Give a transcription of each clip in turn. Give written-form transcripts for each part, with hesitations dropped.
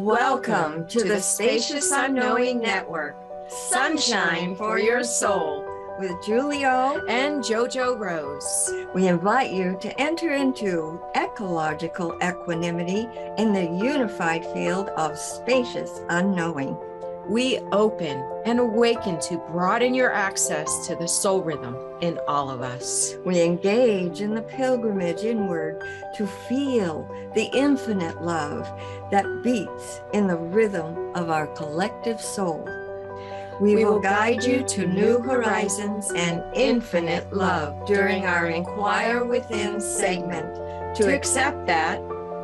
Welcome to the Spacious Unknowing Network, Sunshine for Your Soul, with Julio and JoJo Rose. We invite you to enter into ecological equanimity in the unified field of spacious unknowing. We open and awaken to broaden your access to the soul rhythm in all of us. We engage in the pilgrimage inward to feel the infinite love that beats in the rhythm of our collective soul. We will guide you to new horizons and infinite love during our Inquire Within segment. To accept that,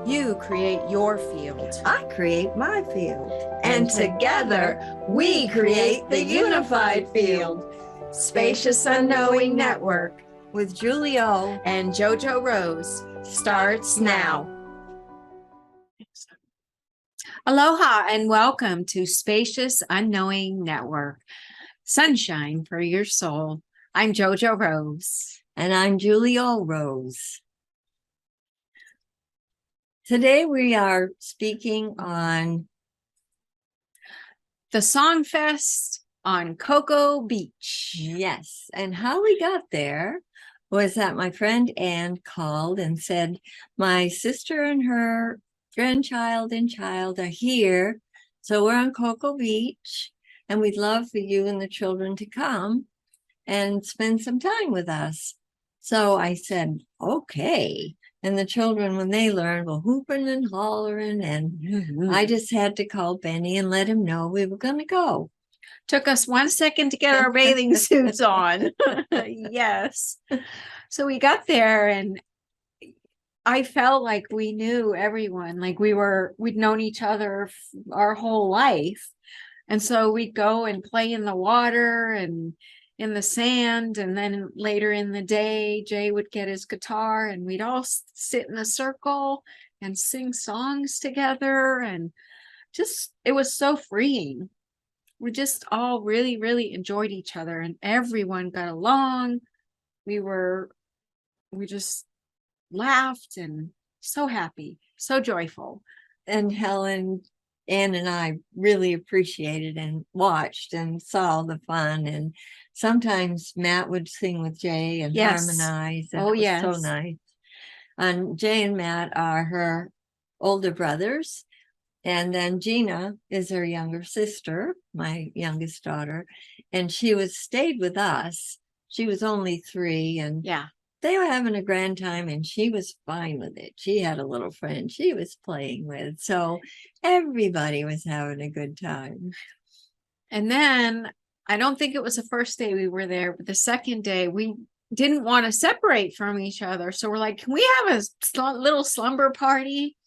you create your field. I create my field. And together, we create the unified field. Spacious Unknowing Network with Julio and JoJo Rose starts now. Aloha and welcome to Spacious Unknowing Network, Sunshine for Your Soul. I'm JoJo Rose. And I'm Julio Rose. Today we are speaking on the Songfest on Cocoa Beach. Yes, and how we got there was that my friend Ann called and said, my sister and her grandchild and child are here, so we're on Cocoa Beach, and we'd love for you and the children to come and spend some time with us. So I said, okay. And the children, when they learned, were hooping and hollering, and I just had to call Benny and let him know we were going to go. Took us 1 second to get our bathing suits on. Yes. So we got there, and I felt like we knew everyone, like we'd known each other our whole life. And so we'd go and play in the water and in the sand, and then later in the day Jay would get his guitar and we'd all sit in a circle and sing songs together, and just it was so freeing. We just all really enjoyed each other, and everyone got along. We just laughed and so happy, so joyful. And Helen, Ann and I really appreciated and watched and saw the fun. And sometimes Matt would sing with Jay and harmonize. And it was so nice. And Jay and Matt are her older brothers. And then Gina is her younger sister, my youngest daughter. And she stayed with us. She was only 3. And they were having a grand time, and she was fine with it. She had a little friend she was playing with. So everybody was having a good time. And then I don't think it was the first day we were there, but the second day we didn't want to separate from each other. So we're like, can we have a little slumber party?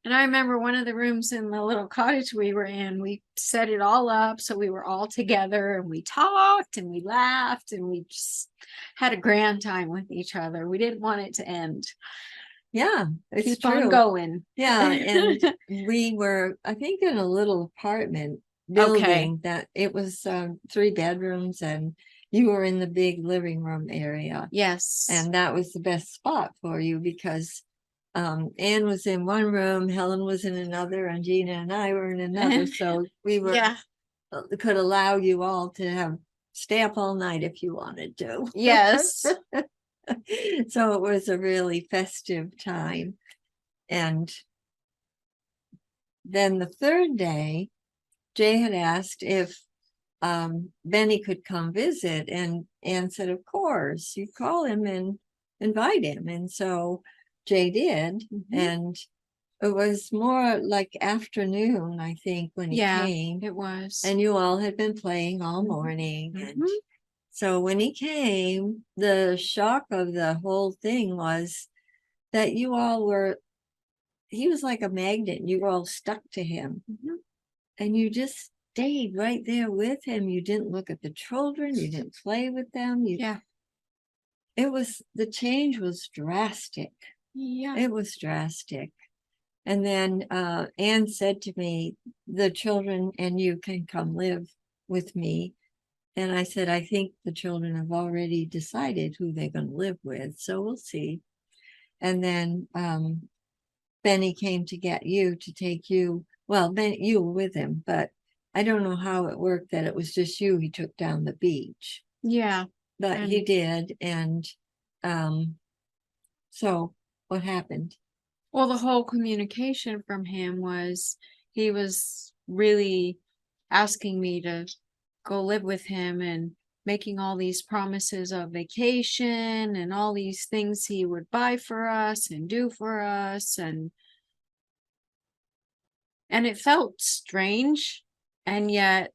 And I remember one of the rooms in the little cottage we were in, we set it all up so we were all together, and we talked and we laughed and we just had a grand time with each other. We didn't want it to end. Yeah, it's Keep true. on going. Yeah, and we were, I think, in a little apartment building that it was 3 bedrooms, and you were in the big living room area. Yes. And that was the best spot for you because Ann was in one room, Helen was in another, and Gina and I were in another. So we were could allow you all to stay up all night if you wanted to. Yes. So it was a really festive time. And then the third day, Jay had asked if Benny could come visit, and Ann said, of course, you call him and invite him. And so Jay did, and it was more like afternoon, I think, when he came. It was. And you all had been playing all morning. And so when he came, the shock of the whole thing was that you all he was like a magnet. You were all stuck to him. And you just stayed right there with him. You didn't look at the children. You didn't play with them. The change was drastic. Yeah. It was drastic. And then Ann said to me, the children and you can come live with me. And I said, I think the children have already decided who they're going to live with. So we'll see. And then Benny came to get you, to take you well, Ben, you were with him, but I don't know how it worked that it was just you he took down the beach. Yeah. But he did. And so what happened? Well, the whole communication from him was he was really asking me to go live with him and making all these promises of vacation and all these things he would buy for us and do for us, and it felt strange, and yet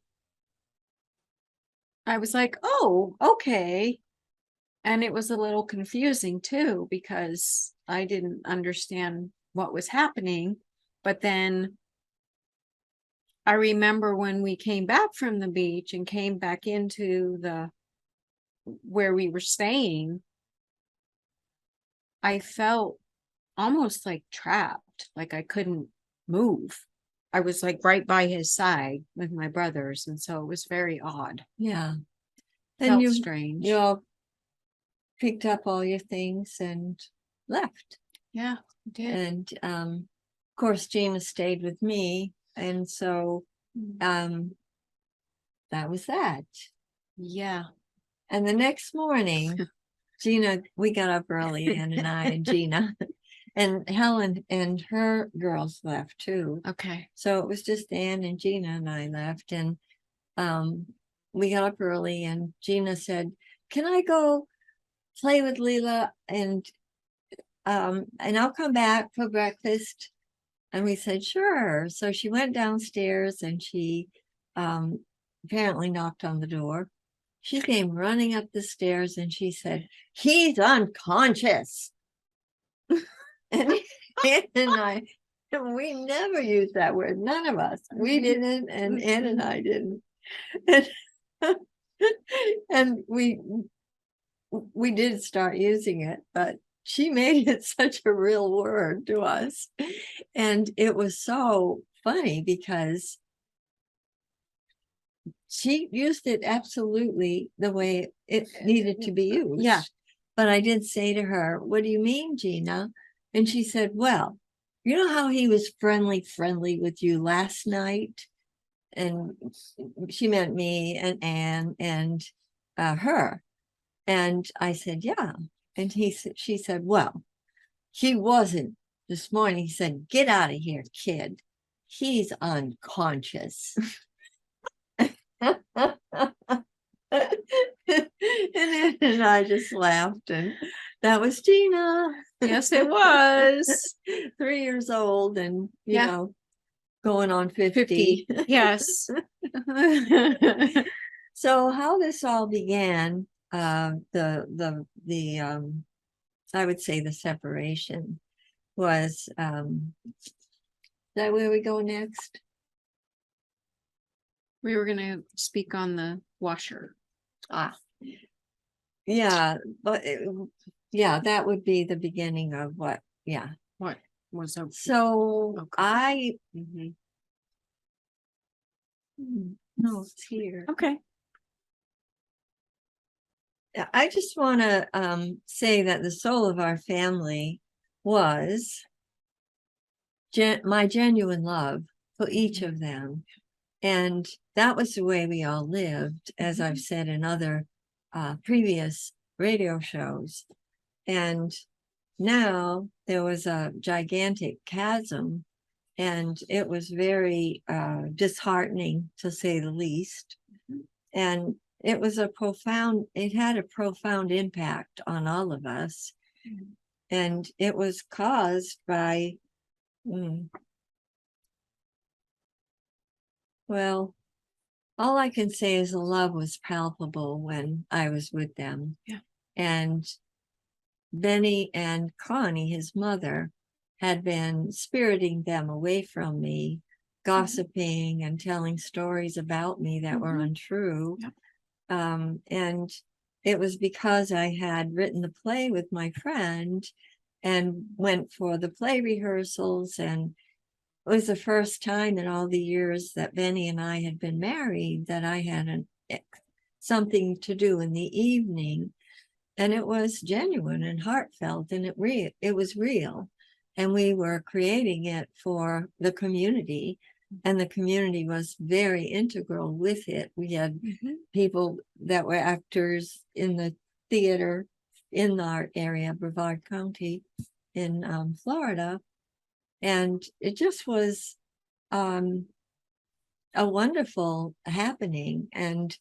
I was like, oh, okay. And it was a little confusing too, because I didn't understand what was happening. But then I remember when we came back from the beach and came back into where we were staying, I felt almost like trapped, like I couldn't move. I was like right by his side with my brothers, and so it was very odd. Yeah. Felt strange. You all picked up all your things and left. Yeah, I did. And of course Gina stayed with me, and so that was that. Yeah. And the next morning, Gina, we got up early, Ann and I and Gina, and Helen and her girls left too. Okay. So it was just Ann and Gina and I left, and we got up early, and Gina said, "Can I go play with Leela and I'll come back for breakfast?" And we said, "Sure." So she went downstairs, and she apparently knocked on the door. She came running up the stairs, and she said, "He's unconscious." And Ann and I, we never used that word. None of us. We didn't, and Ann and I didn't. And we did start using it, but she made it such a real word to us. And it was so funny because she used it absolutely the way it needed to be used. Yeah. But I did say to her, "What do you mean, Gina?" And she said, "Well, you know how he was friendly with you last night?" And she meant me and Anne and her. And I said, "Yeah." And she said, "Well, he wasn't this morning." He said, "Get out of here, kid. He's unconscious." And I just laughed, and that was Gina. Yes, it was. 3 years old, and you know, going on 50. Yes. So how this all began, I would say the separation was, is that where we go next? We were going to speak on the washer. Yeah, but yeah, that would be the beginning of what, yeah. What was up? So okay. No, it's here. Okay. I just want to say that the soul of our family was my genuine love for each of them. And that was the way we all lived, as I've said in other previous radio shows. And now there was a gigantic chasm, and it was very disheartening, to say the least. And it had a profound impact on all of us. And it was caused by, well, all I can say is the love was palpable when I was with them. Yeah. And Benny and Connie, his mother, had been spiriting them away from me, gossiping and telling stories about me that were untrue. Yeah. And it was because I had written the play with my friend and went for the play rehearsals, and it was the first time in all the years that Benny and I had been married that I had something to do in the evening. And it was genuine and heartfelt, and it was real. And we were creating it for the community. and the community was very integral with it. We had people that were actors in the theater in our area, Brevard County in Florida. And it just was a wonderful happening. And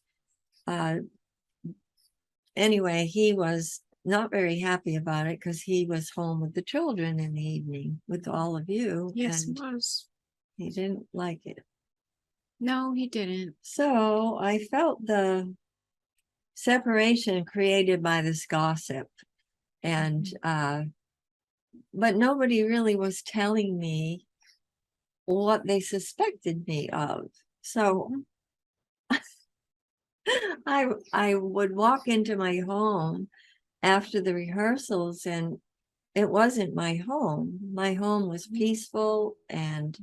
anyway, he was not very happy about it because he was home with the children in the evening with all of you. Yes, and he was. He didn't like it. No, he didn't. So I felt the separation created by this gossip. And but nobody really was telling me what they suspected me of. So I would walk into my home after the rehearsals, and it wasn't my home. My home was peaceful and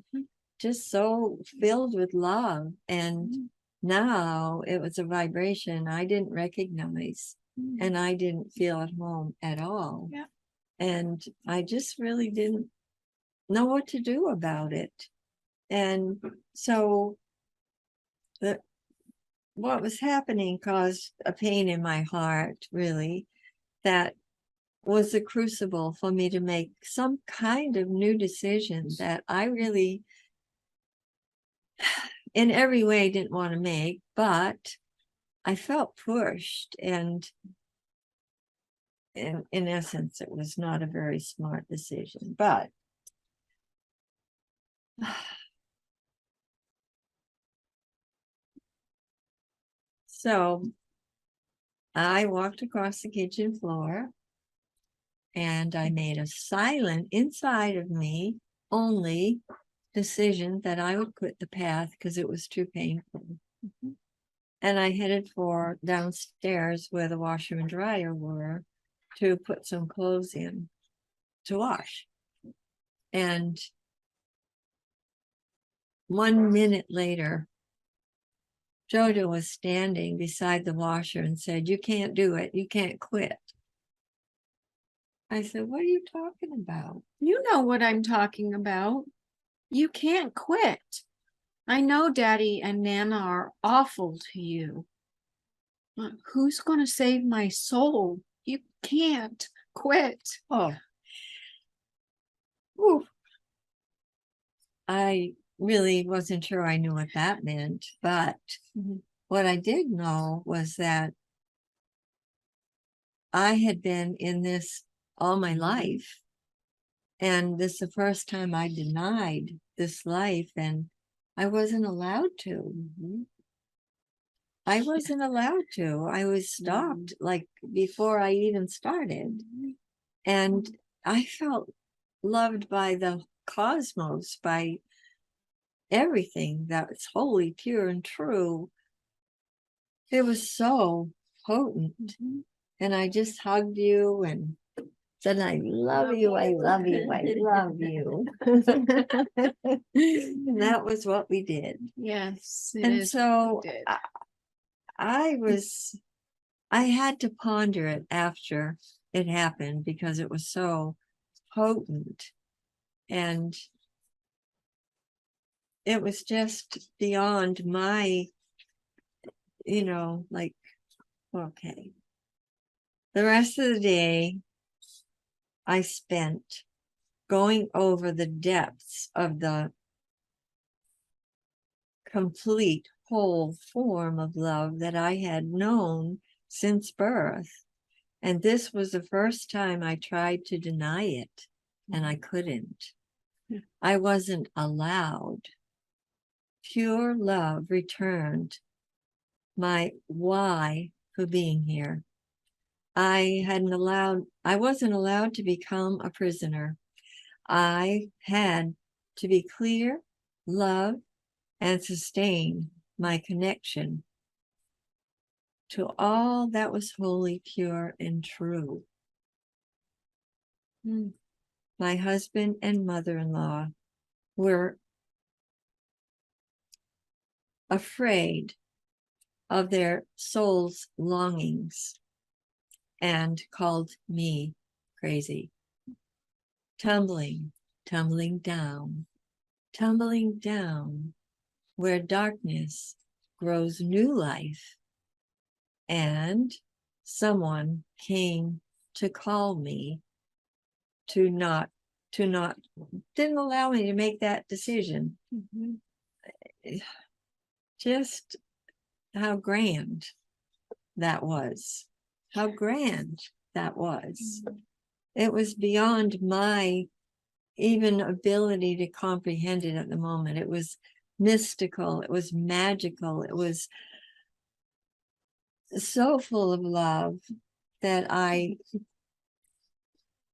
just so filled with love. And now it was a vibration I didn't recognize, and I didn't feel at home at all. Yeah. And I just really didn't know what to do about it. And so what was happening caused a pain in my heart, really, that was a crucible for me to make some kind of new decision that I really, in every way, didn't want to make, but I felt pushed. And in essence, it was not a very smart decision, but so I walked across the kitchen floor and I made a silent, inside of me only, decision that I would quit the path because it was too painful. And I headed for downstairs where the washer and dryer were to put some clothes in to wash. And 1 minute later, JoJo was standing beside the washer and said, "You can't do it. You can't quit." I said, "What are you talking about?" You know what I'm talking about. You can't quit. I know Daddy and Nana are awful to you. But who's going to save my soul? You can't quit. Oh. Ooh. I really wasn't sure I knew what that meant, but what I did know was that I had been in this all my life. And this is the first time I denied this life, and I wasn't allowed to. I wasn't allowed to. I was stopped like before I even started. And I felt loved by the cosmos, by everything that's holy, pure, and true. It was so potent. And I just hugged you and said, "I love you, I love you, I love you." And that was what we did. Yes. And so I had to ponder it after it happened because it was so potent. And it was just beyond my, like, okay. The rest of the day I spent going over the depths of the complete whole form of love that I had known since birth. And this was the first time I tried to deny it, and I couldn't. I wasn't allowed. Pure love returned my why for being here. I wasn't allowed to become a prisoner. I had to be clear, love, and sustain my connection to all that was holy, pure, and true. My husband and mother-in-law were afraid of their soul's longings and called me crazy. Tumbling down where darkness grows new life. And someone came to call me to not, didn't allow me to make that decision. Just how grand that was. How grand that was. It was beyond my even ability to comprehend it at the moment. It was mystical. It was magical. It was so full of love that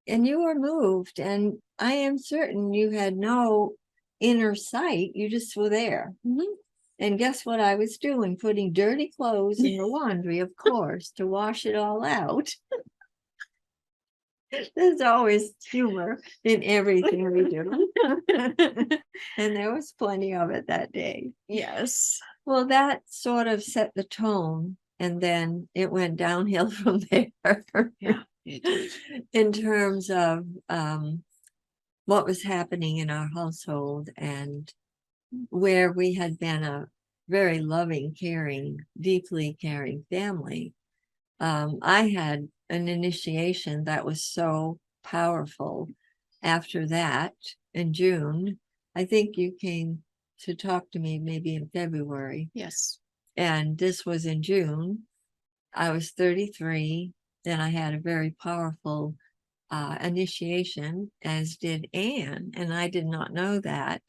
and you were moved, and I am certain you had no inner sight. You just were there. And guess what I was doing? Putting dirty clothes in the laundry, of course, to wash it all out. There's always humor in everything we do. And there was plenty of it that day. Yes. Well, that sort of set the tone, and then it went downhill from there. Yeah. In terms of what was happening in our household, and where we had been a very loving, caring, deeply caring family. I had an initiation that was so powerful after that in June. I think you came to talk to me maybe in February. Yes. And this was in June. I was 33. Then I had a very powerful initiation, as did Anne. And I did not know that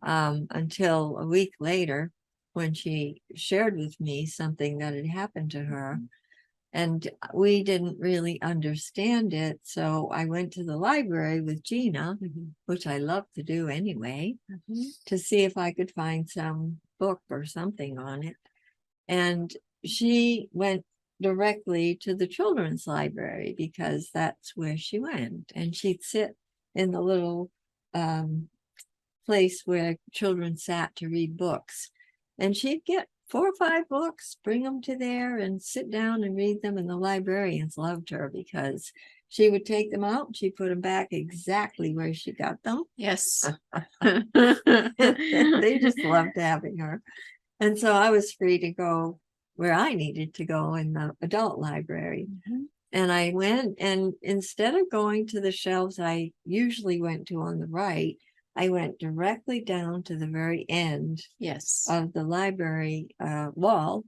until a week later, when she shared with me something that had happened to her. And we didn't really understand it. So I went to the library with Gina, which I love to do anyway, to see if I could find some book or something on it. And she went directly to the children's library because that's where she went. And she'd sit in the little place where children sat to read books. And she'd get 4 or 5 books, bring them to there and sit down and read them. And the librarians loved her because she would take them out and she put them back exactly where she got them. Yes. They just loved having her. And so I was free to go where I needed to go in the adult library. And I went, and instead of going to the shelves I usually went to on the right, I went directly down to the very end of the library wall,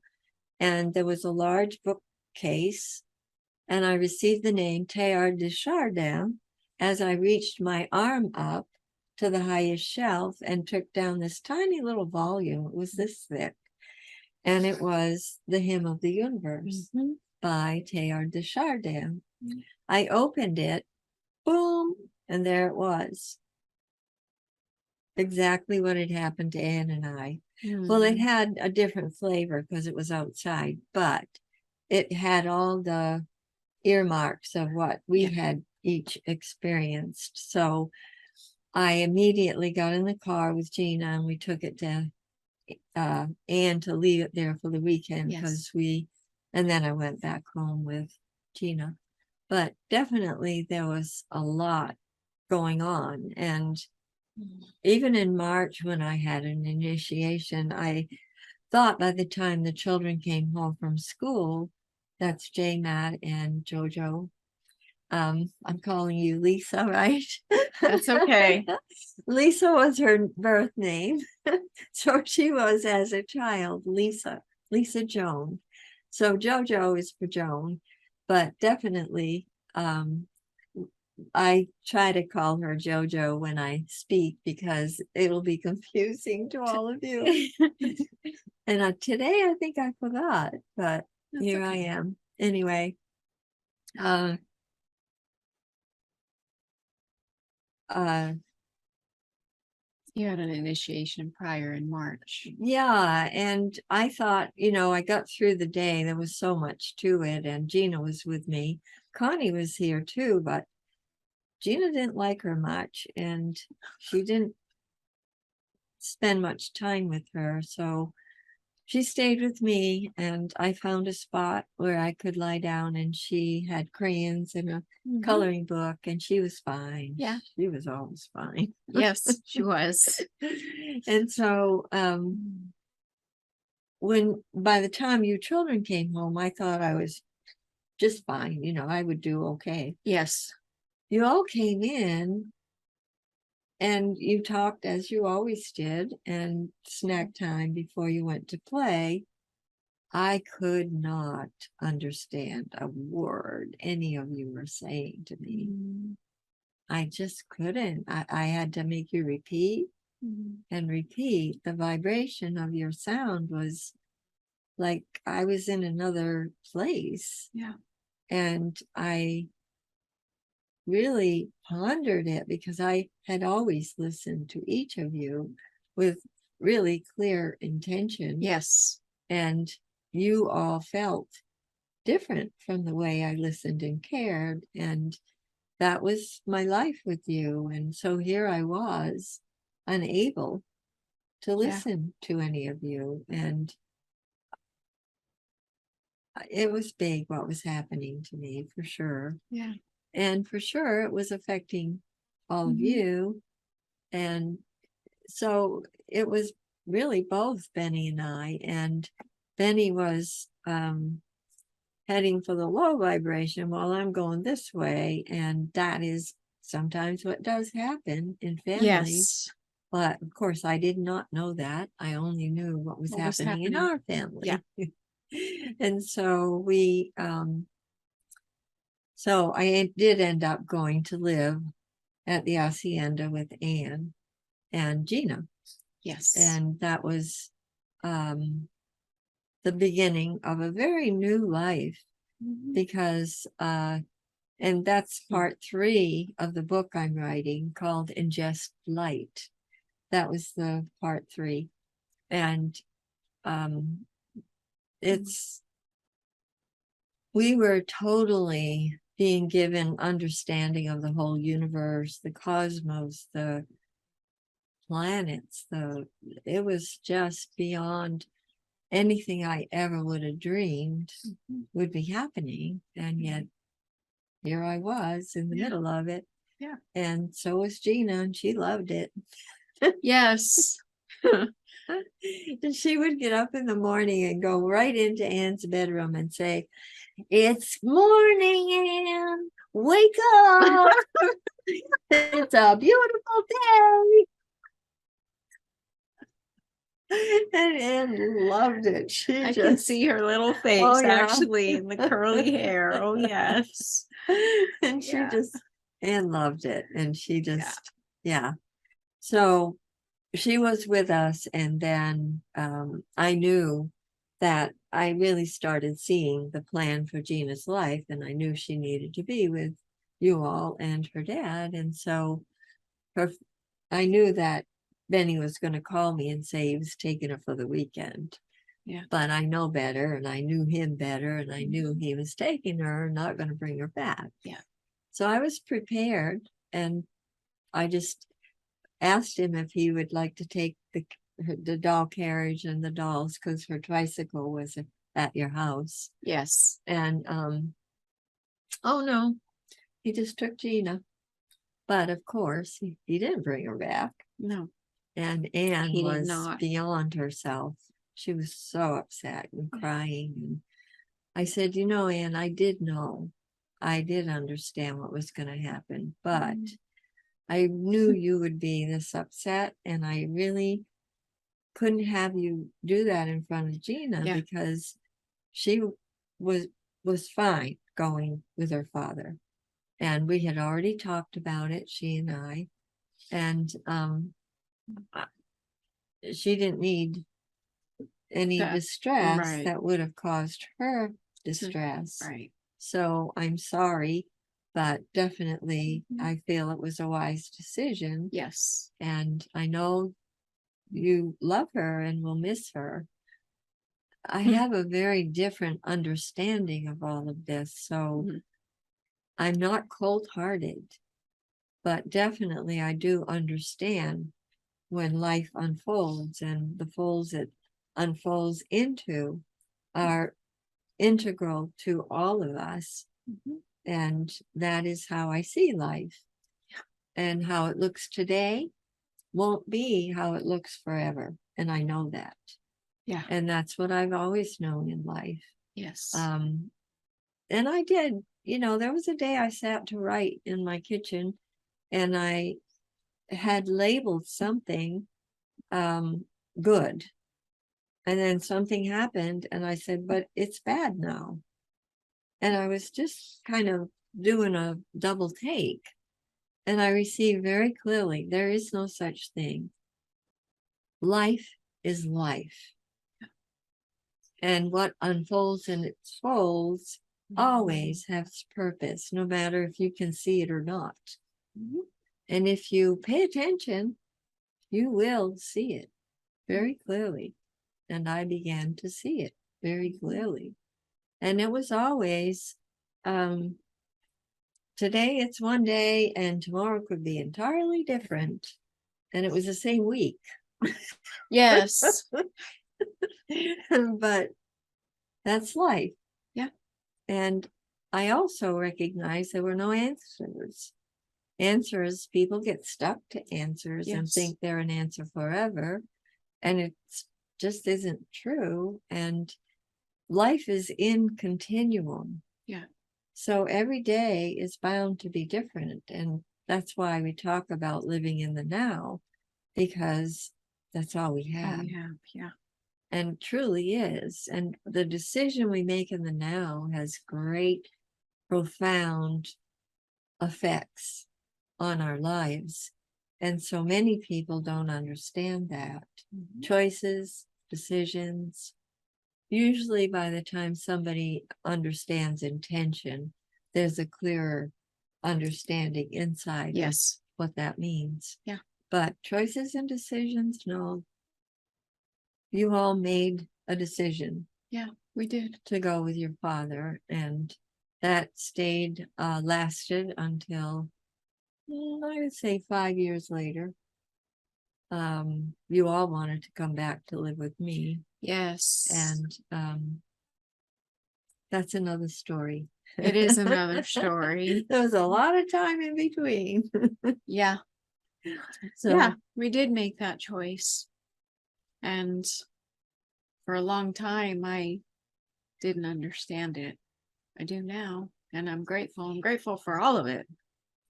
and there was a large bookcase, and I received the name Teilhard de Chardin as I reached my arm up to the highest shelf and took down this tiny little volume. It was this thick, and it was The Hymn of the Universe by Teilhard de Chardin. I opened it, boom, and there it was. Exactly what had happened to Anne and I. Well, it had a different flavor because it was outside, but it had all the earmarks of what we had each experienced. So I immediately got in the car with Gina and we took it to Anne to leave it there for the weekend because and then I went back home with Gina. But definitely there was a lot going on. And even in March, when I had an initiation, I thought by the time the children came home from school, that's J, Matt, and JoJo. I'm calling you Lisa, right? That's okay. Lisa was her birth name. So she was, as a child, Lisa Joan. So JoJo is for Joan, but definitely I try to call her JoJo when I speak because it'll be confusing to all of you. And today I think I forgot, but that's here okay. I am. Anyway, you had an initiation prior in March. Yeah, and I thought, I got through the day. There was so much to it, and Gina was with me. Connie was here too, but Gina didn't like her much, and she didn't spend much time with her. So she stayed with me, and I found a spot where I could lie down, and she had crayons and a coloring book, and she was fine. Yeah. She was always fine. Yes, she was. And so when by the time you children came home, I thought I was just fine, I would do okay. Yes. You all came in and you talked as you always did, and snack time before you went to play. I could not understand a word any of you were saying to me. I just couldn't. I had to make you repeat and repeat. The vibration of your sound was like I was in another place. Yeah. And I really pondered it because I had always listened to each of you with really clear intention. Yes. And you all felt different from the way I listened and cared. And that was my life with you. And so here I was, unable to listen to any of you. And it was big what was happening to me, for sure. Yeah. And for sure it was affecting all of you. And so it was really both Benny and I. And Benny was heading for the low vibration while I'm going this way. And that is sometimes what does happen in families. Yes. But of course, I did not know that. I only knew what was happening in our family. Yeah. And so so I did end up going to live at the hacienda with Anne and Gina. Yes. And that was the beginning of a very new life, because and that's part 3 of the book I'm writing called Ingest Light. That was the part 3. And we were totally being given understanding of the whole universe, the cosmos, the planets. It was just beyond anything I ever would have dreamed would be happening. And yet here I was in the middle of it. Yeah. And so was Gina, and she loved it. Yes. And she would get up in the morning and go right into Anne's bedroom and say, "It's morning, Anne. Wake up. It's a beautiful day." And Anne loved it. I can see her little face actually in the curly hair. Oh, yes. And Anne loved it. And she just, So she was with us. And then I knew that I really started seeing the plan for Gina's life. And I knew she needed to be with you all and her dad. And so I knew that Benny was going to call me and say he was taking her for the weekend. Yeah. But I know better, and I knew him better, and I knew he was taking her and not going to bring her back. Yeah. So I was prepared, and I just asked him if he would like to take the doll carriage and the dolls, because her tricycle was at your house. Yes. And oh no, he just took Gina. But of course, he didn't bring her back. No. And Anne was beyond herself. She was so upset and crying. And I said, Anne, I did know. I did understand what was going to happen. But I knew you would be this upset. And I really couldn't have you do that in front of Gina, because she was fine going with her father. And we had already talked about it, she and I. And she didn't need any distress that would have caused her distress. Right. So I'm sorry, but definitely I feel it was a wise decision. Yes. And I know you love her and will miss her. I have a very different understanding of all of this. So I'm not cold-hearted, but definitely I do understand when life unfolds, and the folds that unfolds into are integral to all of us. And that is how I see life. And how it looks today won't be how it looks forever. And I know that. Yeah. And that's what I've always known in life. Yes. And I did, there was a day I sat to write in my kitchen and I had labeled something good. And then something happened and I said, but it's bad now. And I was just kind of doing a double take. And I received very clearly, there is no such thing. Life is life. And what unfolds in its folds always has purpose, no matter if you can see it or not. And if you pay attention, you will see it very clearly. And I began to see it very clearly. And it was always, today it's one day and tomorrow could be entirely different. And it was the same week. Yes. But that's life. Yeah. And I also recognize there were no answers. People get stuck to answers and think they're an answer forever. And it just isn't true. And life is in continuum. Yeah. So every day is bound to be different. And that's why we talk about living in the now, because that's all we have. All we have, yeah. And truly is. And the decision we make in the now has great, profound effects on our lives. And so many people don't understand that. Choices, decisions, usually by the time somebody understands intention, there's a clearer understanding inside of what that means. Yeah. But choices and decisions, no. You all made a decision. Yeah, we did. To go with your father, and that lasted until, I would say 5 years later. You all wanted to come back to live with me. Yes. And that's another story. It is another story. There was a lot of time in between. Yeah. So yeah, we did make that choice. And for a long time, I didn't understand it. I do now. And I'm grateful. I'm grateful for all of it.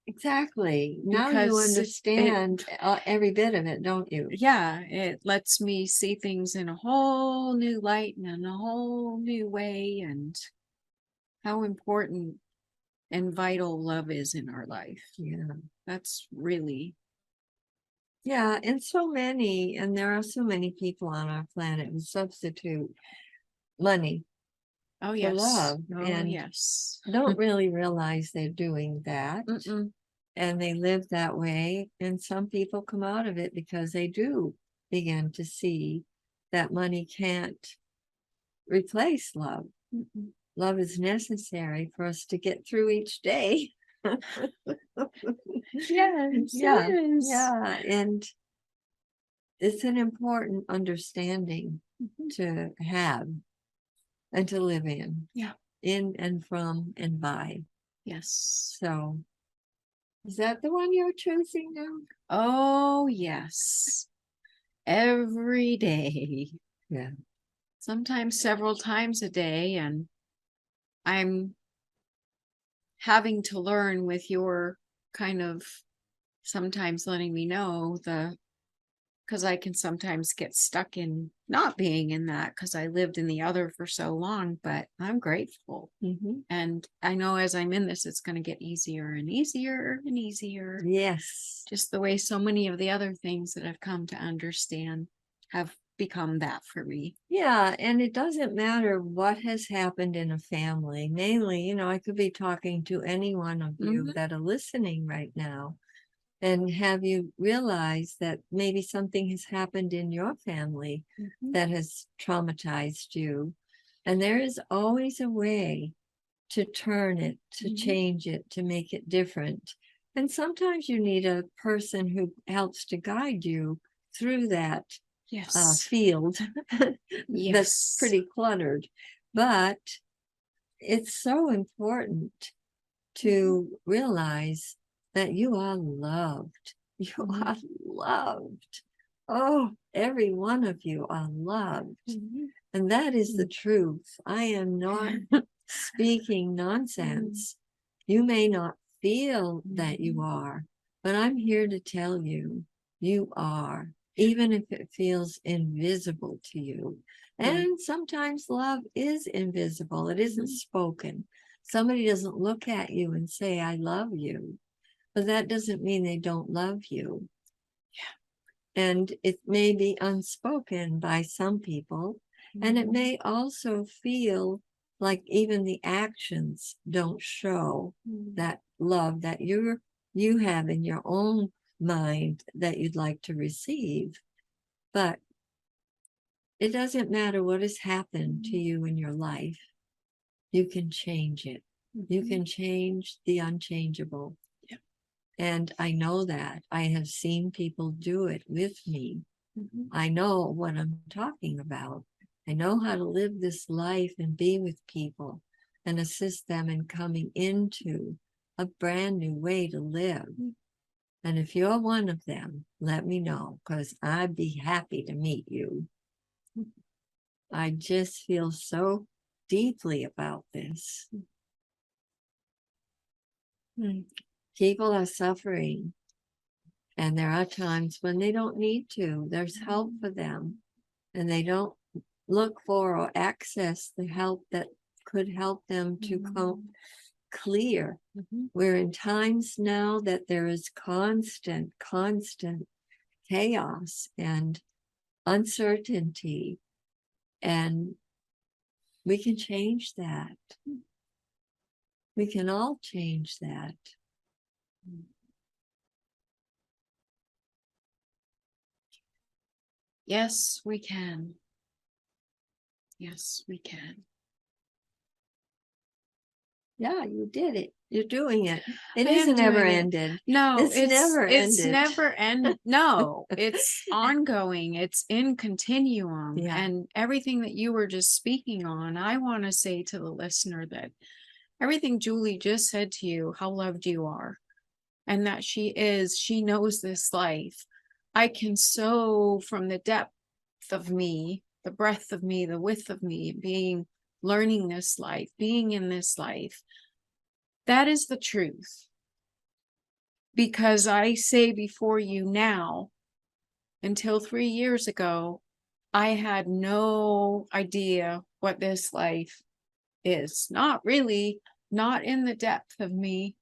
Exactly. Now you understand every bit of it, don't you? Yeah. It lets me see things in a whole new light and in a whole new way, and how important and vital love is in our life. Yeah. That's really. Yeah. And there are so many people on our planet who substitute money for love. And don't really realize they're doing that. And they live that way. And some people come out of it because they do begin to see that money can't replace love. Love is necessary for us to get through each day. Yeah. And it's an important understanding to have and to live in. Yeah. In and from and by. Yes. So is that the one you're choosing now? Oh, yes. Every day. Yeah. Sometimes several times a day. And I'm having to learn with your kind of sometimes letting me know because I can sometimes get stuck in not being in that because I lived in the other for so long, but I'm grateful. And I know as I'm in this, it's going to get easier and easier and easier. Yes. Just the way so many of the other things that I've come to understand have become that for me. Yeah. And it doesn't matter what has happened in a family. Mainly, I could be talking to any one of you that are listening right now. And have you realized that maybe something has happened in your family that has traumatized you? And there is always a way to turn it, to change it, to make it different. And sometimes you need a person who helps to guide you through that field that's pretty cluttered. But it's so important to realize that you are loved. You are loved. Oh, every one of you are loved. And that is the truth. I am not speaking nonsense. You may not feel that you are, but I'm here to tell you, you are, even if it feels invisible to you. And sometimes love is invisible. It isn't spoken. Somebody doesn't look at you and say, I love you, but that doesn't mean they don't love you. And it may be unspoken by some people, and it may also feel like even the actions don't show that love that you have in your own mind that you'd like to receive. But it doesn't matter what has happened to you in your life. You can change it. You can change the unchangeable. And I know that. I have seen people do it with me. I know what I'm talking about. I know how to live this life and be with people and assist them in coming into a brand new way to live. And if you're one of them, let me know, because I'd be happy to meet you. I just feel so deeply about this. People are suffering, and there are times when they don't need to. There's help for them, and they don't look for or access the help that could help them to come clear. We're in times now that there is constant chaos and uncertainty, and we can change that. We can all change that. Yes, we can. Yes, we can. Yeah, you did it. You're doing it. It isn't never ended. No, it's never it's ended. never end. No, it's ongoing. It's in continuum. Yeah. And everything that you were just speaking on, I want to say to the listener that everything Julie just said to you, how loved you are, and that she knows this life. I can so, from the depth of me, the breadth of me, the width of me, learning this life, being in this life, that is the truth. Because I say before you now, until 3 years ago, I had no idea what this life is. Not really, not in the depth of me.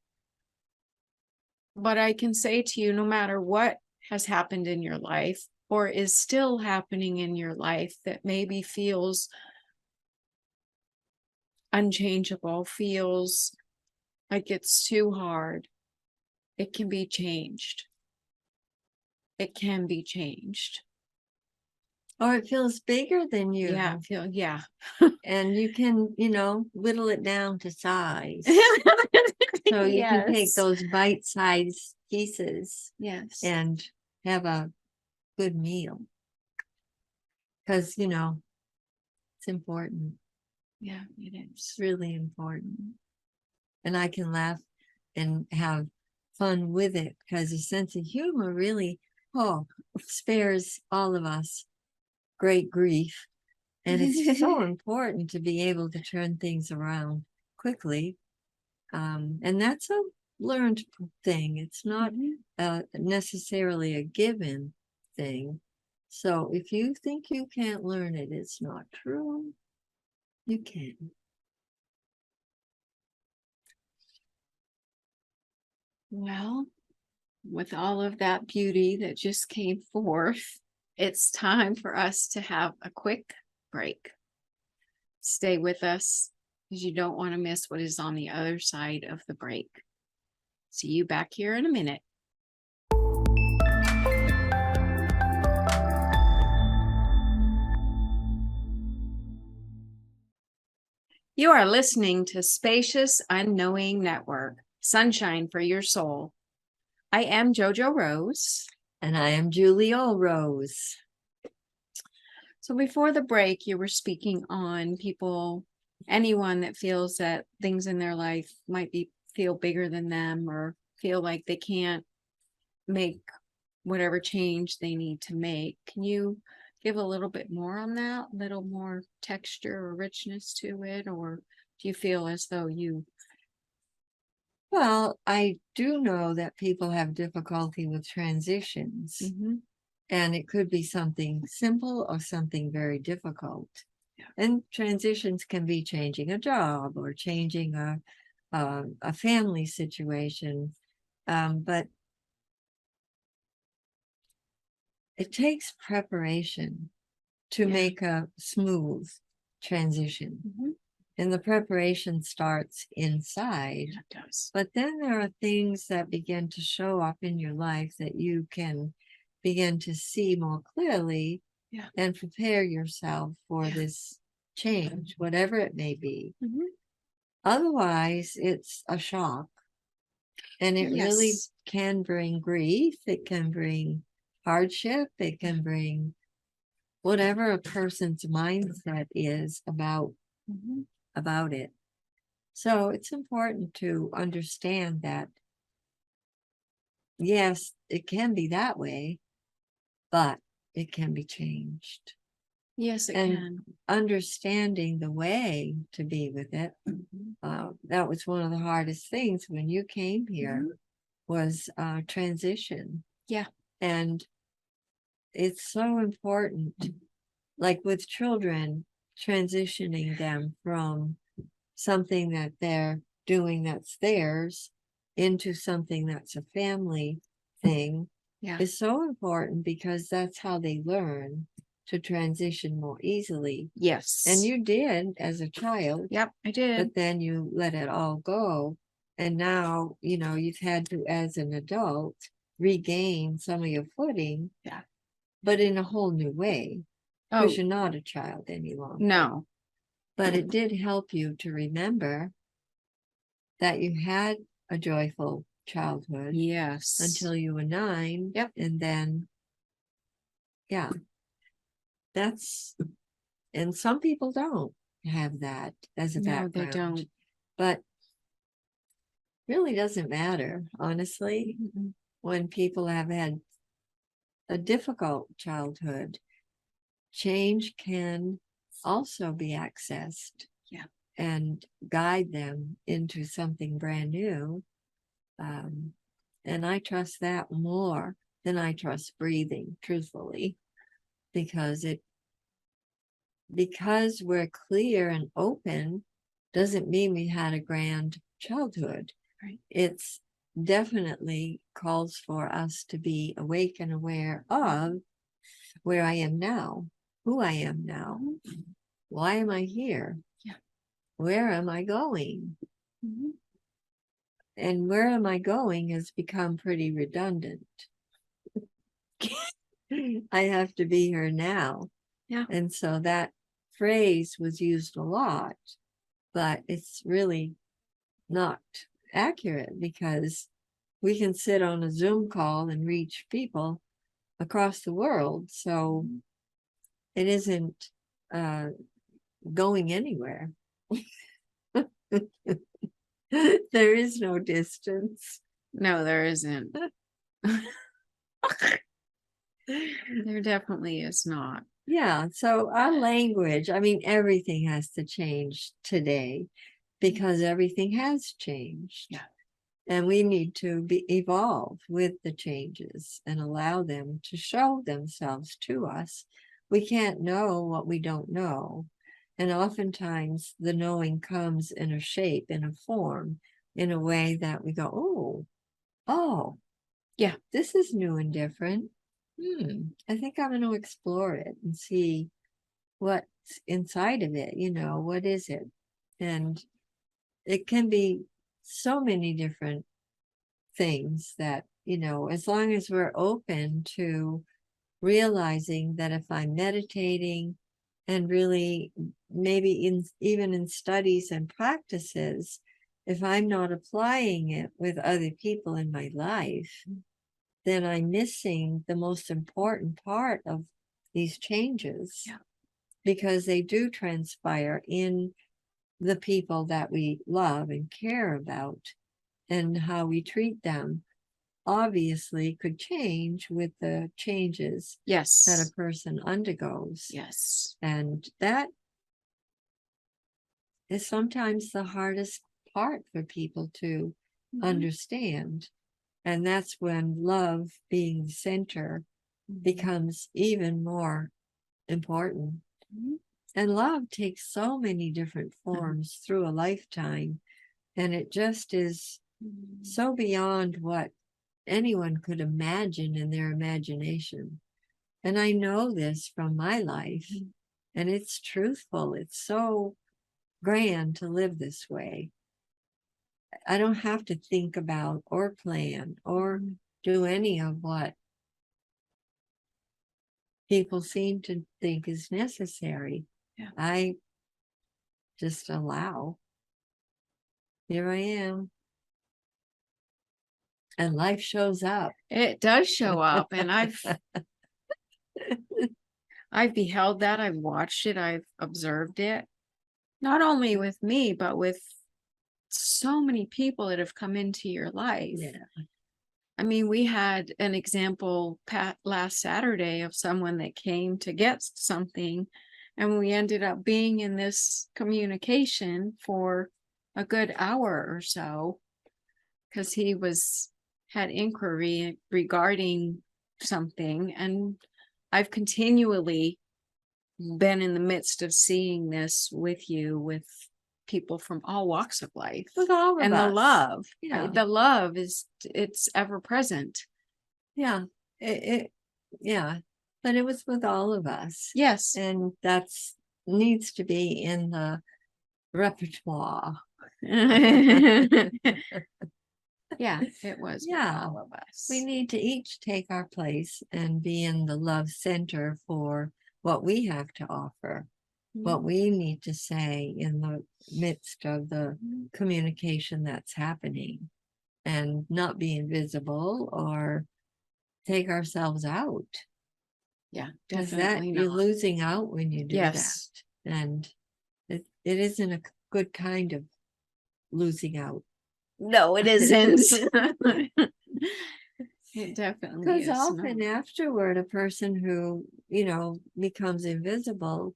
But I can say to you, no matter what has happened in your life or is still happening in your life that maybe feels unchangeable, feels like it's too hard, it can be changed. It can be changed. Or it feels bigger than you. Yeah. And you can, whittle it down to size. So you can take those bite-sized pieces. Yes. And have a good meal. Because, it's important. Yeah, it is. It's really important. And I can laugh and have fun with it because a sense of humor really, spares all of us great grief. And it's so important to be able to turn things around quickly. And that's a learned thing. It's not necessarily a given thing. So if you think you can't learn it, it's not true. You can. Well, with all of that beauty that just came forth, it's time for us to have a quick break. Stay with us because you don't want to miss what is on the other side of the break. See you back here in a minute. You are listening to Spacious, Unknowing Network, Sunshine for Your Soul. I am JoJo Rose. And I am JoJo Rose. So before the break, you were speaking on anyone that feels that things in their life might feel bigger than them, or feel like they can't make whatever change they need to make. Can you give a little bit more on that? A little more texture or richness to it? Or do you feel as though Well, I do know that people have difficulty with transitions. Mm-hmm. And it could be something simple or something very difficult. Yeah. And transitions can be changing a job or changing a family situation. But it takes preparation to make a smooth transition. Mm-hmm. And the preparation starts inside. It does. But then there are things that begin to show up in your life that you can begin to see more clearly, and prepare yourself for this change, whatever it may be. Mm-hmm. Otherwise, it's a shock. And it really can bring grief. It can bring hardship. It can bring whatever a person's mindset is about it. So it's important to understand that, yes, it can be that way, but it can be changed. Yes, it can. Understanding the way to be with it. That was one of the hardest things when you came here, was transition. Yeah. And it's so important, like with children, transitioning them from something that they're doing that's theirs into something that's a family thing, is so important, because that's how they learn to transition more easily. Yes. And you did as a child. Yep, I did. But then you let it all go. And now, you've had to, as an adult, regain some of your footing. Yeah. But in a whole new way. Because you're not a child any longer. No. But it did help you to remember that you had a joyful childhood. Yes. Until you were 9. Yep. And then, and some people don't have that as a background. No, they don't. But really doesn't matter, honestly. When people have had a difficult childhood, change can also be accessed. Yeah. And guide them into something brand new. And I trust that more than I trust breathing, truthfully, because we're clear and open doesn't mean we had a grand childhood. Right. It's definitely calls for us to be awake and aware of where I am now, who I am now, why am I here? Yeah. Where am I going? Mm-hmm. And where am I going has become pretty redundant. I have to be here now. Yeah. And so that phrase was used a lot, but it's really not accurate, because we can sit on a Zoom call and reach people across the world. So it isn't going anywhere. There is no distance. No, there isn't. There definitely is not. Yeah, so our language, everything has to change today, because everything has changed. Yeah. And we need to evolve with the changes and allow them to show themselves to us. We can't know what we don't know. And oftentimes the knowing comes in a shape, in a form, in a way that we go, oh, yeah, this is new and different. I think I'm going to explore it and see what's inside of it. What is it? And it can be so many different things that, as long as we're open to realizing that if I'm meditating and really maybe even in studies and practices, if I'm not applying it with other people in my life, then I'm missing the most important part of these changes. Yeah. because they do transpire in the people that we love and care about, and how we treat them obviously could change with the changes that a person undergoes. Yes. And that is sometimes the hardest part for people to understand. And that's when love being the center becomes even more important. And love takes so many different forms through a lifetime. And it just is so beyond what anyone could imagine in their imagination. And I know this from my life, and it's truthful. It's so grand to live this way. I don't have to think about or plan or do any of what people seem to think is necessary. I just allow. Here I am. And life shows up. It does show up. And I've beheld that. I've watched it. I've observed it. Not only with me, but with so many people that have come into your life. Yeah. I mean, we had an example last Saturday of someone that came to get something, and we ended up being in this communication for a good hour or so, because he had inquiry regarding something. And I've continually been in the midst of seeing this with you, with people from all walks of life, With all of and us. the love, Yeah. the love it's ever present. Yeah. Yeah. But it was with all of us. Yes. And that's needs to be in the repertoire. Yeah, it was with all of us. We need to each take our place and be in the love center for what we have to offer, what we need to say in the midst of the communication that's happening, and not be invisible or take ourselves out. Yeah, Because definitely you're not. losing out when you do that. And it isn't a good kind of losing out. No, it isn't. It definitely Because is often afterward, a person who, becomes invisible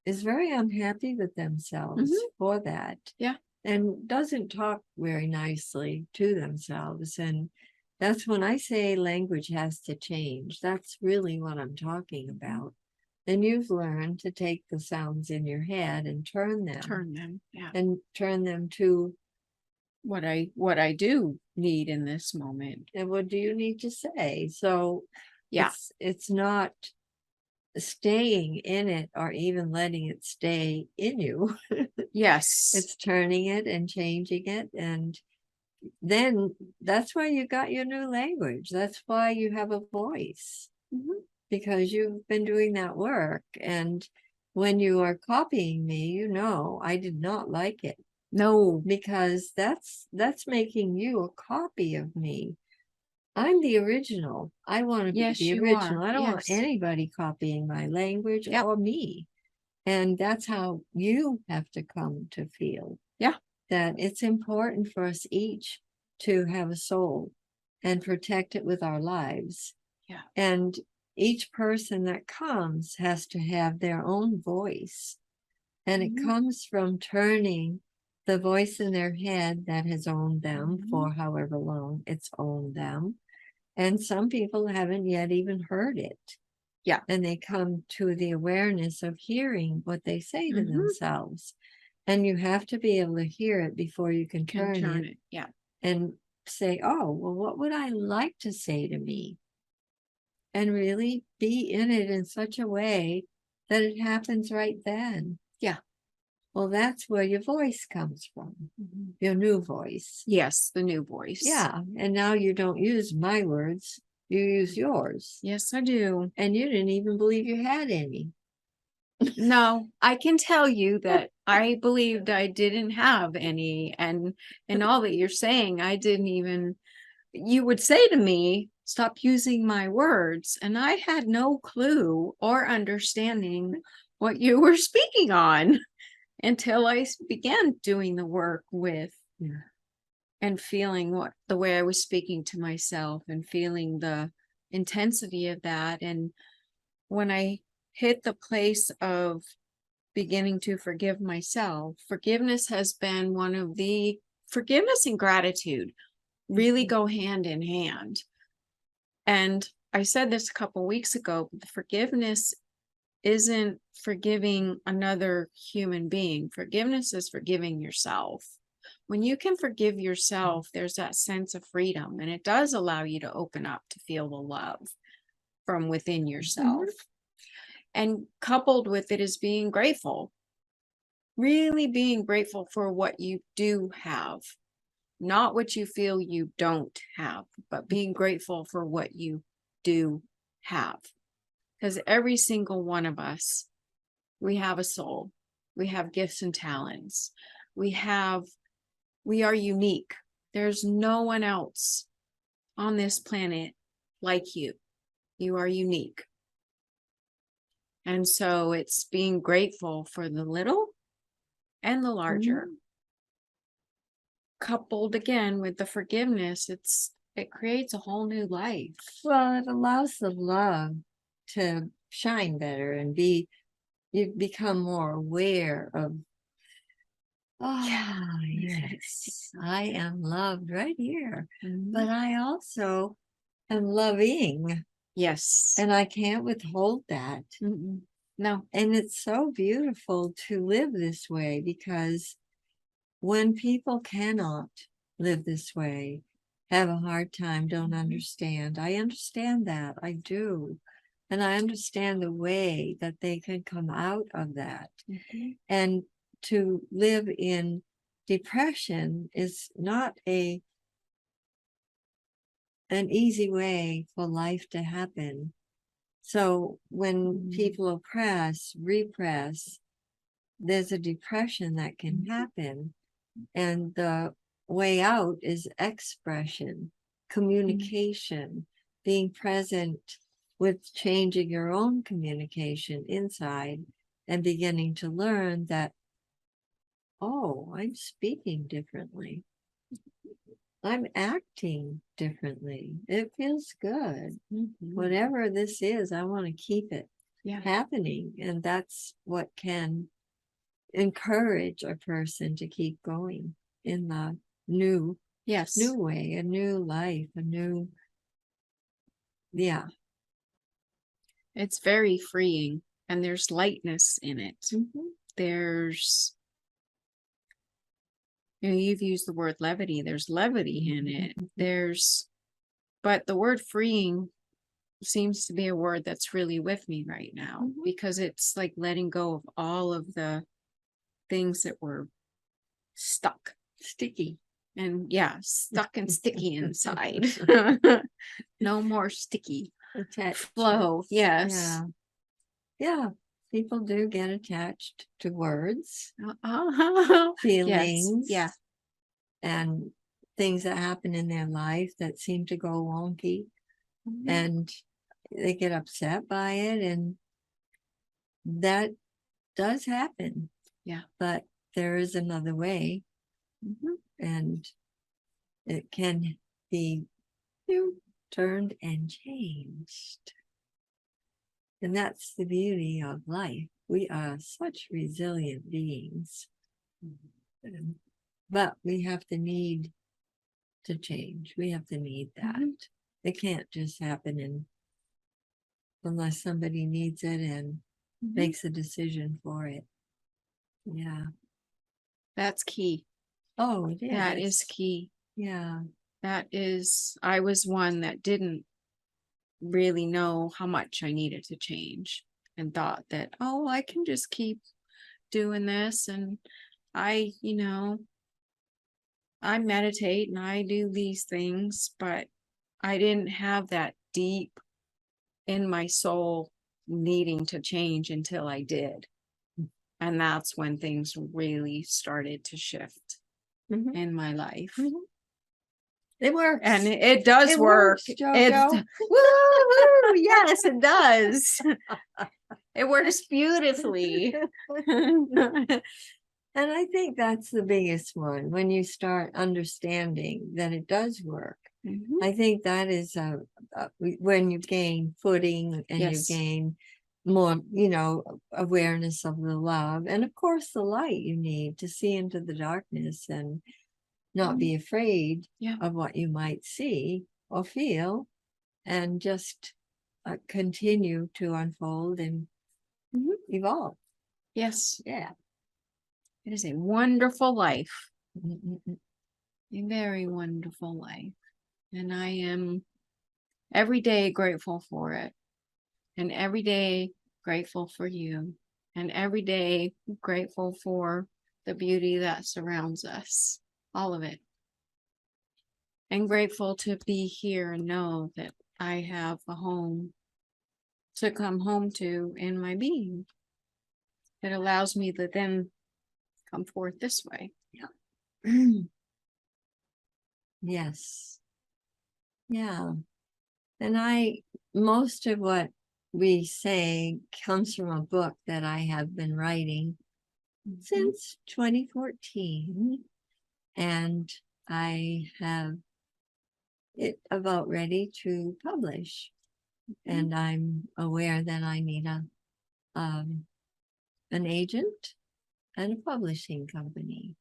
is very unhappy with themselves for that. Yeah. And doesn't talk very nicely to themselves. And that's when I say language has to change. That's really what I'm talking about. And you've learned to take the sounds in your head and turn them. Yeah. And turn them to what I do need in this moment. And what do you need to say? So yeah, it's not staying in it or even letting it stay in you. Yes. It's turning it and changing it. And then that's why you got your new language. That's why you have a voice, because you've been doing that work. And when you are copying me, I did not like it. No, because that's making you a copy of me. I'm the original. I want to be the original. I don't want anybody copying my language or me. And that's how you have to come to feel. Yeah. That it's important for us each to have a soul and protect it with our lives. Yeah. And each person that comes has to have their own voice. And it comes from turning the voice in their head that has owned them for however long it's owned them. And some people haven't yet even heard it. Yeah. And they come to the awareness of hearing what they say to themselves. And you have to be able to hear it before you can turn it. Yeah. And say, oh, well, what would I like to say to me? And really be in it in such a way that it happens right then. Yeah. Well, that's where your voice comes from, your new voice. Yes, the new voice. Yeah, and now you don't use my words, you use yours. Yes, I do. And you didn't even believe you had any. No, I can tell you that I believed I didn't have any. And all that you're saying, I didn't even, you would say to me, stop using my words. And I had no clue or understanding what you were speaking on until I began doing the work with and feeling the way I was speaking to myself and feeling the intensity of that. And when I hit the place of beginning to forgive myself, forgiveness has been forgiveness and gratitude really go hand in hand. And I said this a couple weeks ago, but the forgiveness isn't forgiving another human being. Forgiveness is forgiving yourself. When you can forgive yourself, there's that sense of freedom, and it does allow you to open up to feel the love from within yourself. And coupled with it is being grateful, really being grateful for what you do have, not what you feel you don't have, but being grateful for what you do have. Because every single one of us, we have a soul, we have gifts and talents, we are unique. There's no one else on this planet like you. You are unique. And so it's being grateful for the little and the larger. Coupled again with the forgiveness, it creates a whole new life. Well, it allows the love to shine better and you become more aware of, yes, I am loved right here. But I also am loving. Yes. And I can't withhold that. No. And it's so beautiful to live this way, because when people cannot live this way, have a hard time, don't understand. I understand that. I do. And I understand the way that they can come out of that. And to live in depression is not an easy way for life to happen. So when people oppress, repress, there's a depression that can happen. And the way out is expression, communication, being present with changing your own communication inside and beginning to learn that, oh, I'm speaking differently. I'm acting differently. It feels good. Whatever this is, I want to keep it happening. And that's what can encourage a person to keep going in the new way, a new life, it's very freeing, and there's lightness in it. There's, you've used the word levity. There's levity in it. But the word freeing seems to be a word that's really with me right now, because it's like letting go of all of the things that were sticky, and stuck and sticky inside. No more sticky flow. Yes. Yeah. People do get attached to words, feelings, and things that happen in their life that seem to go wonky, and they get upset by it, and that does happen. But there is another way, and it can be turned and changed. And that's the beauty of life. We are such resilient beings. But we have the need to change. We have to need that. It can't just happen unless somebody needs it and makes a decision for it. Yeah. That's key. Oh, it is. That is key. Yeah. I was one that didn't really know how much I needed to change, and thought that, oh, I can just keep doing this, and I meditate and I do these things, but I didn't have that deep in my soul needing to change until I did. And that's when things really started to shift in my life. It works. And it does work. Works, JoJo. Woo, yes, it does. It works beautifully. And I think that's the biggest one, when you start understanding that it does work. Mhm. I think that is when you gain footing and you Yes. gain more, awareness of the love, and of course the light you need to see into the darkness and not be afraid Yeah. of what you might see or feel, and just continue to unfold and evolve. Yes. Yeah. It is a wonderful life. Mm-mm-mm. A very wonderful life. And I am every day grateful for it. And every day grateful for you. And every day grateful for the beauty that surrounds us. All of it. And grateful to be here and know that I have a home to come home to in my being. It allows me to then come forth this way. Yeah. Yes. Yeah. And most of what we say comes from a book that I have been writing since 2014. And I have it about ready to publish. And I'm aware that I need an agent and a publishing company.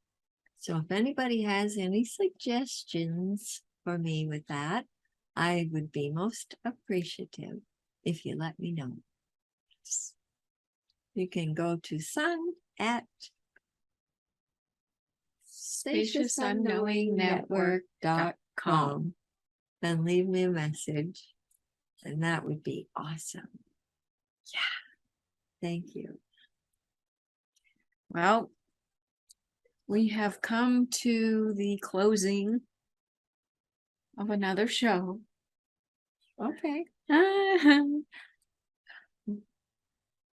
So if anybody has any suggestions for me with that, I would be most appreciative if you let me know. You can go to SpaciousUnknowingNetwork.com and leave me a message, and that would be awesome. Yeah. Thank you. Well, we have come to the closing of another show. Okay.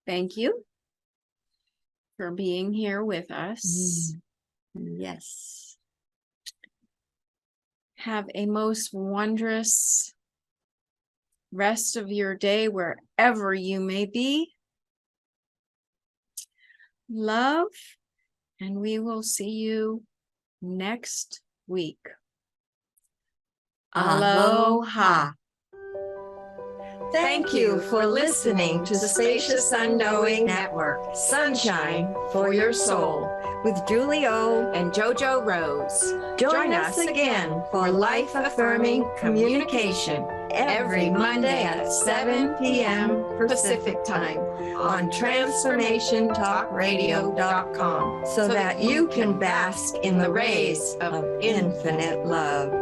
Thank you for being here with us. Yes. Have a most wondrous rest of your day wherever you may be. Love, and we will see you next week. Aloha. Thank you for listening to Spacious Unknowing Network, Sunshine for Your Soul, with Julie O. and JoJo Rose. Join us again for life-affirming communication every Monday at 7 p.m. Pacific Time on TransformationTalkRadio.com, so that you can bask in the rays of infinite love.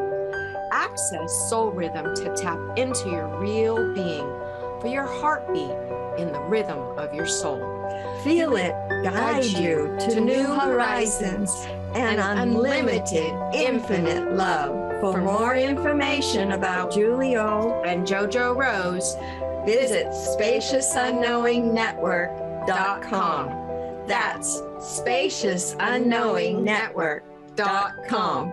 Access soul rhythm to tap into your real being, for your heartbeat in the rhythm of your soul. Feel it guide you to new horizons and unlimited infinite love. For more information about Julie O. and JoJo Rose, visit SpaciousUnknowingNetwork.com. That's SpaciousUnknowingNetwork.com.